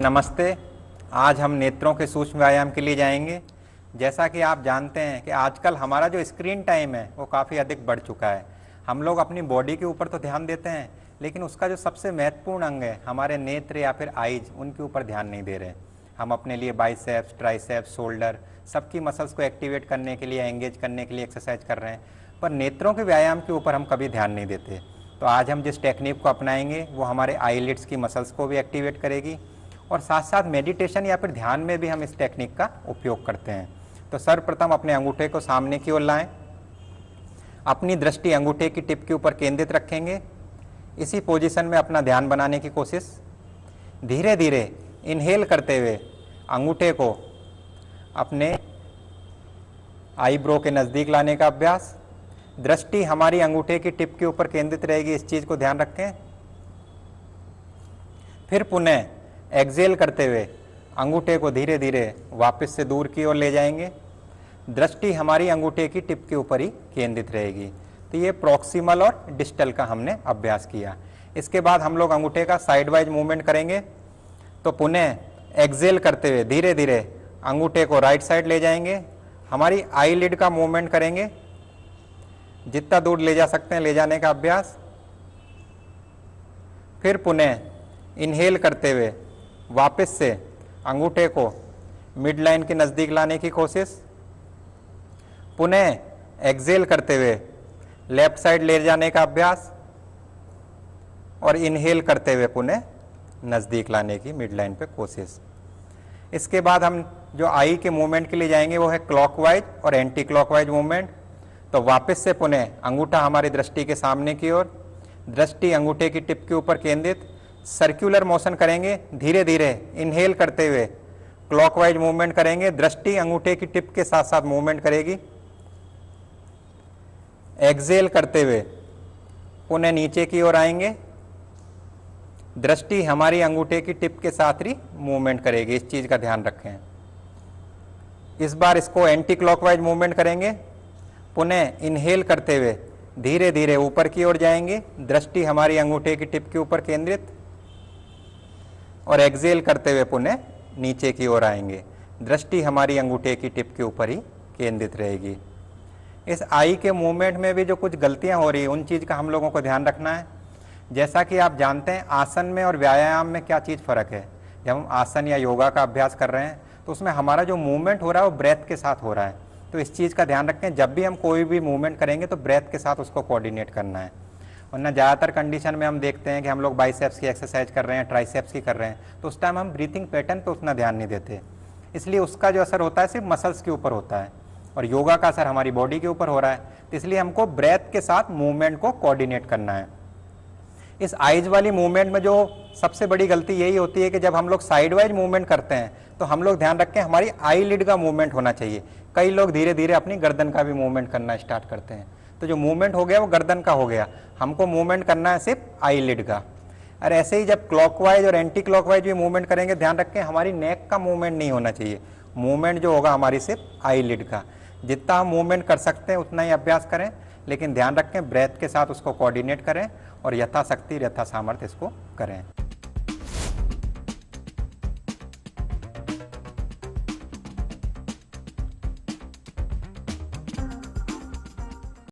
नमस्ते। आज हम नेत्रों के सूक्ष्म व्यायाम के लिए जाएंगे। जैसा कि आप जानते हैं कि आजकल हमारा जो स्क्रीन टाइम है वो काफ़ी अधिक बढ़ चुका है। हम लोग अपनी बॉडी के ऊपर तो ध्यान देते हैं, लेकिन उसका जो सबसे महत्वपूर्ण अंग है हमारे नेत्र या फिर आईज, उनके ऊपर ध्यान नहीं दे रहे। हम अपने लिए बाइसेप्स, ट्राइसेप्स, शोल्डर, सबकी मसल्स को एक्टिवेट करने के लिए, एंगेज करने के लिए एक्सरसाइज कर रहे हैं, पर नेत्रों के व्यायाम के ऊपर हम कभी ध्यान नहीं देते। तो आज हम जिस टेक्निक को अपनाएंगे वो हमारे आईलिड्स की मसल्स को भी एक्टिवेट करेगी और साथ साथ मेडिटेशन या फिर ध्यान में भी हम इस टेक्निक का उपयोग करते हैं। तो सर्वप्रथम अपने अंगूठे को सामने की ओर लाएं, अपनी दृष्टि अंगूठे की टिप के ऊपर केंद्रित रखेंगे। इसी पोजीशन में अपना ध्यान बनाने की कोशिश। धीरे धीरे इनहेल करते हुए अंगूठे को अपने आईब्रो के नज़दीक लाने का अभ्यास। दृष्टि हमारी अंगूठे की टिप के ऊपर केंद्रित रहेगी, इस चीज़ को ध्यान रखें। फिर पुनः एक्सेल करते हुए अंगूठे को धीरे धीरे वापस से दूर की ओर ले जाएंगे। दृष्टि हमारी अंगूठे की टिप के ऊपर ही केंद्रित रहेगी। तो ये प्रॉक्सिमल और डिस्टल का हमने अभ्यास किया। इसके बाद हम लोग अंगूठे का साइड वाइज मूवमेंट करेंगे। तो पुनः एक्सेल करते हुए धीरे धीरे अंगूठे को राइट साइड ले जाएंगे। हमारी आई लिड का मूवमेंट करेंगे, जितना दूर ले जा सकते हैं ले जाने का अभ्यास। फिर पुनः इनहेल करते हुए वापस से अंगूठे को मिड लाइन के नज़दीक लाने की कोशिश। पुनः एक्सेल करते हुए लेफ्ट साइड ले जाने का अभ्यास और इनहेल करते हुए पुनः नज़दीक लाने की मिड लाइन पे कोशिश। इसके बाद हम जो आई के मूवमेंट के लिए जाएंगे वो है क्लॉकवाइज और एंटी क्लॉकवाइज मूवमेंट। तो वापस से पुनः अंगूठा हमारी दृष्टि के सामने की ओर, दृष्टि अंगूठे की टिप के ऊपर केंद्रित, सर्कुलर मोशन करेंगे। धीरे धीरे इनहेल करते हुए क्लॉकवाइज मूवमेंट करेंगे, दृष्टि अंगूठे की टिप के साथ साथ मूवमेंट करेगी। एक्सेल करते हुए पुनः नीचे की ओर आएंगे, दृष्टि हमारी अंगूठे की टिप के साथ ही मूवमेंट करेगी, इस चीज का ध्यान रखें। इस बार इसको एंटी क्लॉकवाइज मूवमेंट करेंगे। पुनः इनहेल करते हुए धीरे धीरे ऊपर की ओर जाएंगे, दृष्टि हमारी अंगूठे की टिप के ऊपर केंद्रित, और एक्सेल करते हुए पुनः नीचे की ओर आएंगे, दृष्टि हमारी अंगूठे की टिप के ऊपर ही केंद्रित रहेगी। इस आई के मूवमेंट में भी जो कुछ गलतियां हो रही है उन चीज़ का हम लोगों को ध्यान रखना है। जैसा कि आप जानते हैं आसन में और व्यायाम में क्या चीज़ फ़र्क है। जब हम आसन या योगा का अभ्यास कर रहे हैं तो उसमें हमारा जो मूवमेंट हो रहा है वो ब्रेथ के साथ हो रहा है। तो इस चीज़ का ध्यान रखें, जब भी हम कोई भी मूवमेंट करेंगे तो ब्रेथ के साथ उसको कोऑर्डिनेट करना है। वरना ज़्यादातर कंडीशन में हम देखते हैं कि हम लोग बाइसेप्स की एक्सरसाइज कर रहे हैं, ट्राइसेप्स की कर रहे हैं, तो उस टाइम हम ब्रीथिंग पैटर्न पे उतना ध्यान नहीं देते, इसलिए उसका जो असर होता है सिर्फ मसल्स के ऊपर होता है और योगा का असर हमारी बॉडी के ऊपर हो रहा है। तो इसलिए हमको ब्रेथ के साथ मूवमेंट को कोऑर्डिनेट करना है। इस आइज वाली मूवमेंट में जो सबसे बड़ी गलती यही होती है कि जब हम लोग साइड वाइज मूवमेंट करते हैं तो हम लोग ध्यान रखें हमारी आई लिड का मूवमेंट होना चाहिए। कई लोग धीरे धीरे अपनी गर्दन का भी मूवमेंट करना स्टार्ट करते हैं, तो जो मूवमेंट हो गया वो गर्दन का हो गया, हमको मूवमेंट करना है सिर्फ आई लिड का। और ऐसे ही जब क्लॉकवाइज और एंटी क्लॉकवाइज भी मूवमेंट करेंगे ध्यान रखें हमारी नेक का मूवमेंट नहीं होना चाहिए। मूवमेंट जो होगा हमारी सिर्फ आई लिड का। जितना हम मूवमेंट कर सकते हैं उतना ही अभ्यास करें, लेकिन ध्यान रखें ब्रेथ के साथ उसको कोऑर्डिनेट करें और यथाशक्ति यथा सामर्थ्य इसको करें।